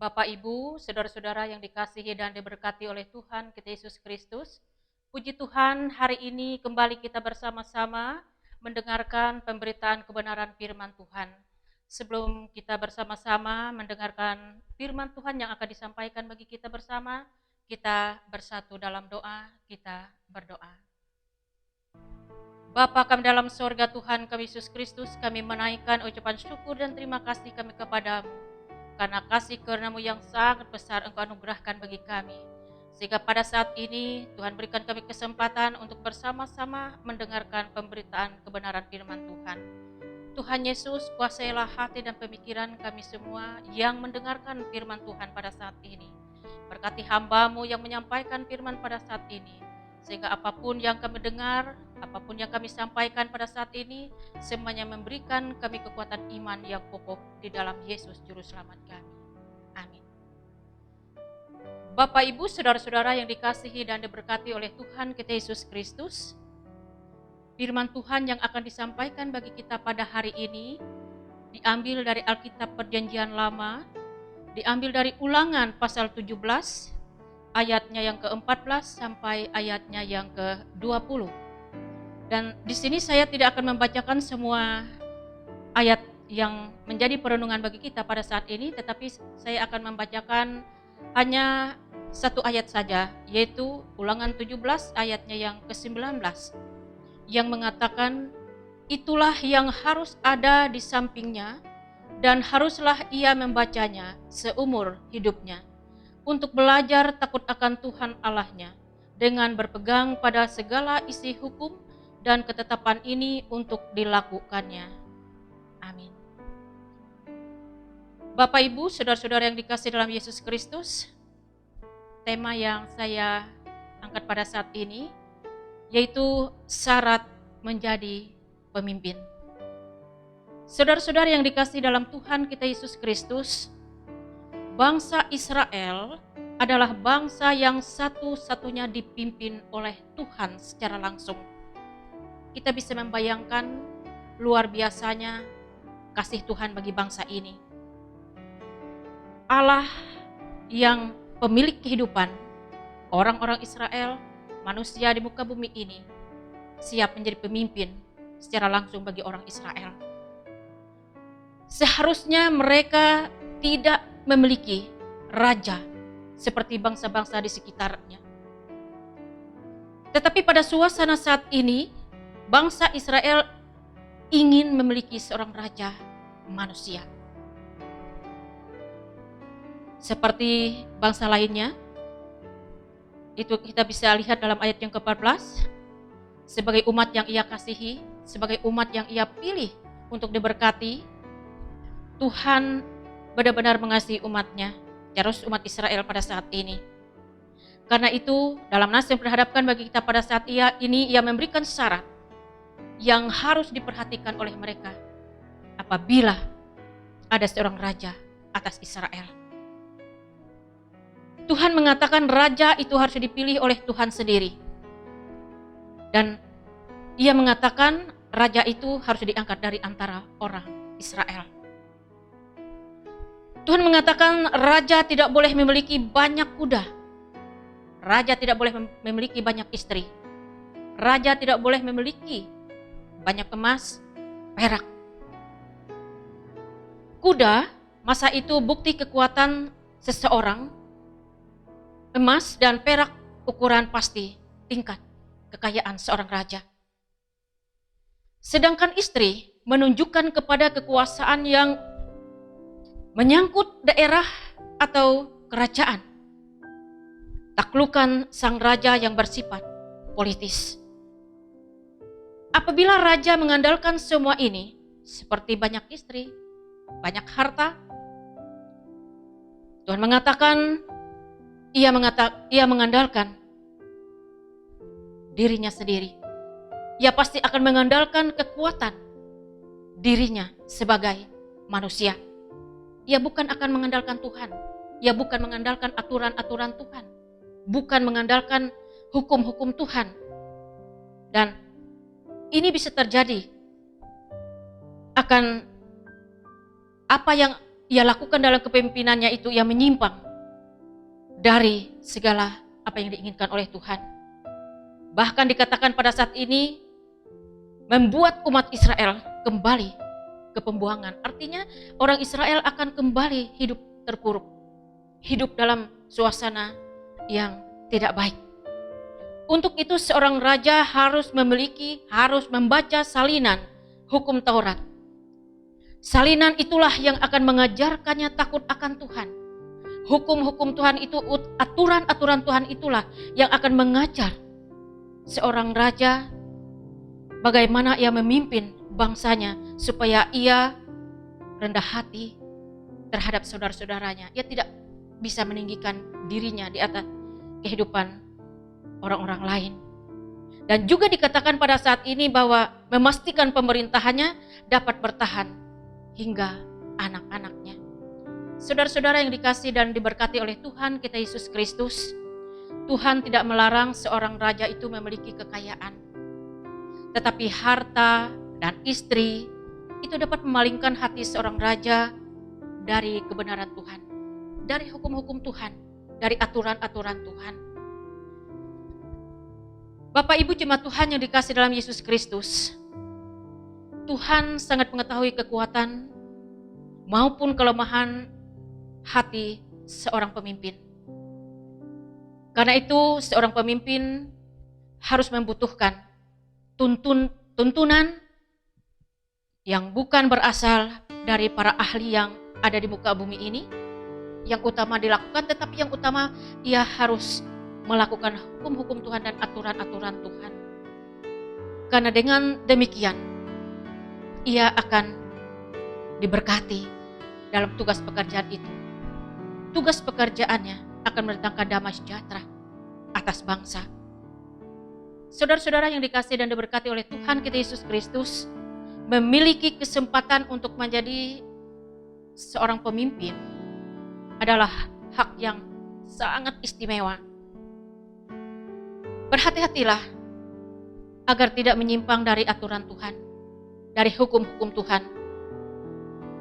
Bapak, Ibu, saudara-saudara yang dikasihi dan diberkati oleh Tuhan kita Yesus Kristus, puji Tuhan, hari ini kembali kita bersama-sama mendengarkan pemberitaan kebenaran firman Tuhan. Sebelum kita bersama-sama mendengarkan firman Tuhan yang akan disampaikan bagi kita bersama, kita bersatu dalam doa, kita berdoa. Bapa kami dalam sorga, Tuhan kami Yesus Kristus, kami menaikkan ucapan syukur dan terima kasih kami kepadamu. Karena kasih karunia-Mu yang sangat besar Engkau anugerahkan bagi kami. Sehingga pada saat ini Tuhan berikan kami kesempatan untuk bersama-sama mendengarkan pemberitaan kebenaran firman Tuhan. Tuhan Yesus, kuasailah hati dan pemikiran kami semua yang mendengarkan firman Tuhan pada saat ini. Berkati hamba-Mu yang menyampaikan firman pada saat ini. Sehingga apapun yang kami dengar, apapun yang kami sampaikan pada saat ini, semuanya memberikan kami kekuatan iman yang kokoh di dalam Yesus Juru Selamat kami. Amin. Bapak, Ibu, saudara-saudara yang dikasihi dan diberkati oleh Tuhan kita Yesus Kristus, firman Tuhan yang akan disampaikan bagi kita pada hari ini diambil dari Alkitab Perjanjian Lama, diambil dari Ulangan pasal 17, ayatnya yang ke-14 sampai ayatnya yang ke-20. Dan di sini saya tidak akan membacakan semua ayat yang menjadi perenungan bagi kita pada saat ini, tetapi saya akan membacakan hanya satu ayat saja, yaitu Ulangan 17 ayatnya yang ke-19, yang mengatakan, itulah yang harus ada di sampingnya dan haruslah ia membacanya seumur hidupnya, untuk belajar takut akan Tuhan Allahnya, dengan berpegang pada segala isi hukum dan ketetapan ini untuk dilakukannya. Amin. Bapak, Ibu, saudara-saudara yang dikasihi dalam Yesus Kristus, tema yang saya angkat pada saat ini yaitu syarat menjadi pemimpin. Saudara-saudara yang dikasihi dalam Tuhan kita Yesus Kristus, bangsa Israel adalah bangsa yang satu-satunya dipimpin oleh Tuhan secara langsung. Kita bisa membayangkan luar biasanya kasih Tuhan bagi bangsa ini. Allah yang pemilik kehidupan, orang-orang Israel, manusia di muka bumi ini, siap menjadi pemimpin secara langsung bagi orang Israel. Seharusnya mereka tidak memiliki raja seperti bangsa-bangsa di sekitarnya. Tetapi pada suasana saat ini, bangsa Israel ingin memiliki seorang raja manusia. Seperti bangsa lainnya, itu kita bisa lihat dalam ayat yang ke-14, sebagai umat yang ia kasihi, sebagai umat yang ia pilih untuk diberkati, Tuhan benar-benar mengasihi umatnya, terus umat Israel pada saat ini. Karena itu, dalam nas yang diperhadapkan bagi kita pada saat ini, ia memberikan syarat yang harus diperhatikan oleh mereka apabila ada seorang raja atas Israel. Tuhan mengatakan raja itu harus dipilih oleh Tuhan sendiri. Dan ia mengatakan raja itu harus diangkat dari antara orang Israel. Tuhan mengatakan raja tidak boleh memiliki banyak kuda. Raja tidak boleh memiliki banyak istri. Raja tidak boleh memiliki banyak emas, perak. Kuda, masa itu bukti kekuatan seseorang. Emas dan perak ukuran pasti tingkat kekayaan seorang raja. Sedangkan istri menunjukkan kepada kekuasaan yang menyangkut daerah atau kerajaan. Taklukan sang raja yang bersifat politis. Apabila raja mengandalkan semua ini, seperti banyak istri, banyak harta, Tuhan mengatakan ia mengandalkan dirinya sendiri. Ia pasti akan mengandalkan kekuatan dirinya sebagai manusia. Ia bukan akan mengandalkan Tuhan. Ia bukan mengandalkan aturan-aturan Tuhan. Bukan mengandalkan hukum-hukum Tuhan. Dan ini bisa terjadi akan apa yang ia lakukan dalam kepemimpinannya itu, ia menyimpang dari segala apa yang diinginkan oleh Tuhan. Bahkan dikatakan pada saat ini membuat umat Israel kembali ke pembuangan. Artinya orang Israel akan kembali hidup terpuruk, hidup dalam suasana yang tidak baik. Untuk itu seorang raja harus membaca salinan hukum Taurat. Salinan itulah yang akan mengajarkannya takut akan Tuhan. Hukum-hukum Tuhan itu, aturan-aturan Tuhan itulah yang akan mengajar seorang raja bagaimana ia memimpin bangsanya supaya ia rendah hati terhadap saudara-saudaranya. Ia tidak bisa meninggikan dirinya di atas kehidupan orang-orang lain. Dan juga dikatakan pada saat ini bahwa memastikan pemerintahannya dapat bertahan hingga anak-anaknya. Saudara-saudara yang dikasihi dan diberkati oleh Tuhan kita Yesus Kristus, Tuhan tidak melarang seorang raja itu memiliki kekayaan. Tetapi harta dan istri itu dapat memalingkan hati seorang raja dari kebenaran Tuhan, dari hukum-hukum Tuhan, dari aturan-aturan Tuhan. Bapak Ibu jemaat Tuhan yang dikasihi dalam Yesus Kristus, Tuhan sangat mengetahui kekuatan maupun kelemahan hati seorang pemimpin. Karena itu seorang pemimpin harus membutuhkan tuntunan yang bukan berasal dari para ahli yang ada di muka bumi ini, yang utama dilakukan, tetapi yang utama ia harus melakukan hukum-hukum Tuhan dan aturan-aturan Tuhan. Karena dengan demikian ia akan diberkati dalam tugas pekerjaan itu. Tugas pekerjaannya akan mendatangkan damai sejahtera atas bangsa. Saudara-saudara yang dikasihi dan diberkati oleh Tuhan kita Yesus Kristus, memiliki kesempatan untuk menjadi seorang pemimpin adalah hak yang sangat istimewa. Berhati-hatilah agar tidak menyimpang dari aturan Tuhan, dari hukum-hukum Tuhan.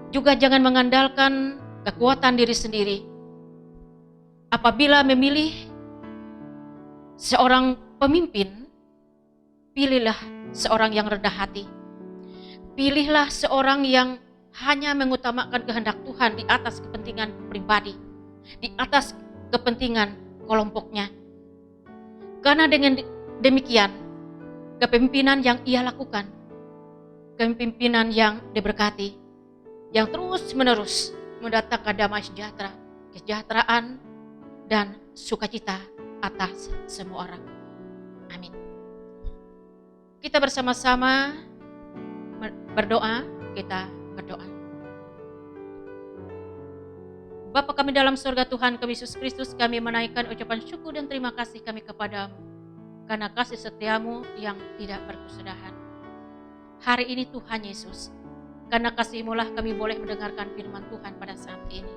Juga jangan mengandalkan kekuatan diri sendiri. Apabila memilih seorang pemimpin, pilihlah seorang yang rendah hati. Pilihlah seorang yang hanya mengutamakan kehendak Tuhan di atas kepentingan pribadi, di atas kepentingan kelompoknya. Karena dengan demikian, kepemimpinan yang ia lakukan, kepemimpinan yang diberkati, yang terus-menerus mendatangkan damai sejahtera, kesejahteraan, dan sukacita atas semua orang. Amin. Kita bersama-sama berdoa, kita berdoa. Bapa kami dalam surga, Tuhan kami Yesus Kristus, kami menaikkan ucapan syukur dan terima kasih kami kepadamu karena kasih setiamu yang tidak berkesudahan. Hari ini Tuhan Yesus, karena kasih-Mu lah kami boleh mendengarkan firman Tuhan pada saat ini.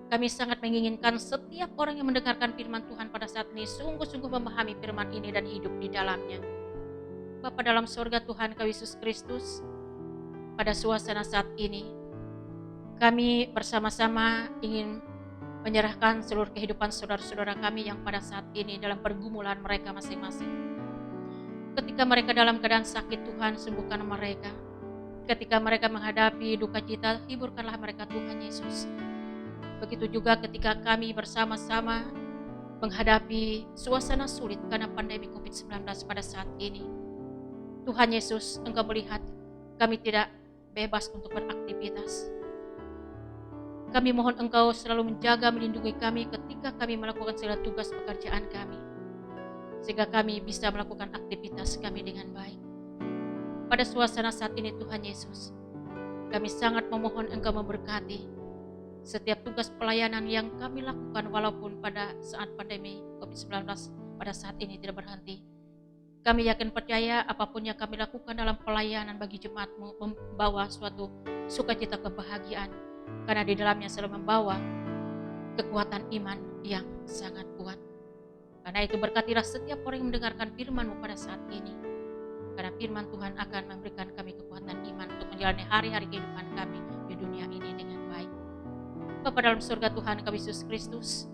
Kami sangat menginginkan setiap orang yang mendengarkan firman Tuhan pada saat ini sungguh-sungguh memahami firman ini dan hidup di dalamnya. Bapa dalam surga, Tuhan kami Yesus Kristus, pada suasana saat ini kami bersama-sama ingin menyerahkan seluruh kehidupan saudara-saudara kami yang pada saat ini dalam pergumulan mereka masing-masing. Ketika mereka dalam keadaan sakit, Tuhan sembuhkan mereka. Ketika mereka menghadapi duka cita, hiburkanlah mereka Tuhan Yesus. Begitu juga ketika kami bersama-sama menghadapi suasana sulit karena pandemi COVID-19 pada saat ini. Tuhan Yesus, Engkau melihat kami tidak bebas untuk beraktivitas. Kami mohon Engkau selalu menjaga, melindungi kami ketika kami melakukan segala tugas pekerjaan kami, sehingga kami bisa melakukan aktivitas kami dengan baik. Pada suasana saat ini Tuhan Yesus, kami sangat memohon Engkau memberkati setiap tugas pelayanan yang kami lakukan walaupun pada saat pandemi COVID-19 pada saat ini tidak berhenti. Kami yakin percaya apapun yang kami lakukan dalam pelayanan bagi jemaat-Mu membawa suatu sukacita kebahagiaan, karena di dalamnya selalu membawa kekuatan iman yang sangat kuat. Karena itu berkatilah setiap orang yang mendengarkan firman-Mu pada saat ini. Karena firman Tuhan akan memberikan kami kekuatan iman untuk menjalani hari-hari kehidupan kami di dunia ini dengan baik. Bapa dalam surga Tuhan kami Yesus Kristus,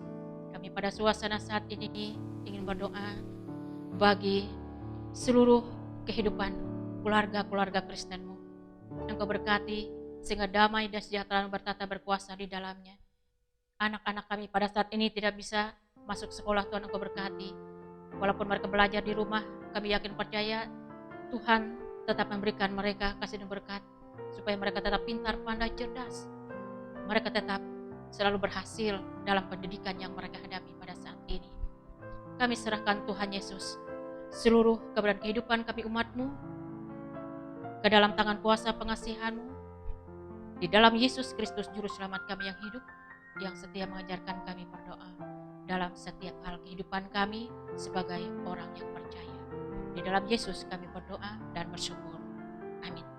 kami pada suasana saat ini ingin berdoa bagi seluruh kehidupan keluarga-keluarga Kristenmu. Engkau berkati sehingga damai dan sejahtera bertata berkuasa di dalamnya. Anak-anak kami pada saat ini tidak bisa masuk sekolah, Tuhan Engkau berkati. Walaupun mereka belajar di rumah, kami yakin percaya Tuhan tetap memberikan mereka kasih dan berkat, supaya mereka tetap pintar, pandai, cerdas. Mereka tetap selalu berhasil dalam pendidikan yang mereka hadapi pada saat ini. Kami serahkan Tuhan Yesus seluruh keberadaan kehidupan kami umat-Mu ke dalam tangan kuasa pengasihan-Mu. Di dalam Yesus Kristus Juru Selamat kami yang hidup, yang setia mengajarkan kami berdoa dalam setiap hal kehidupan kami sebagai orang yang percaya. Di dalam Yesus kami berdoa dan bersyukur. Amin.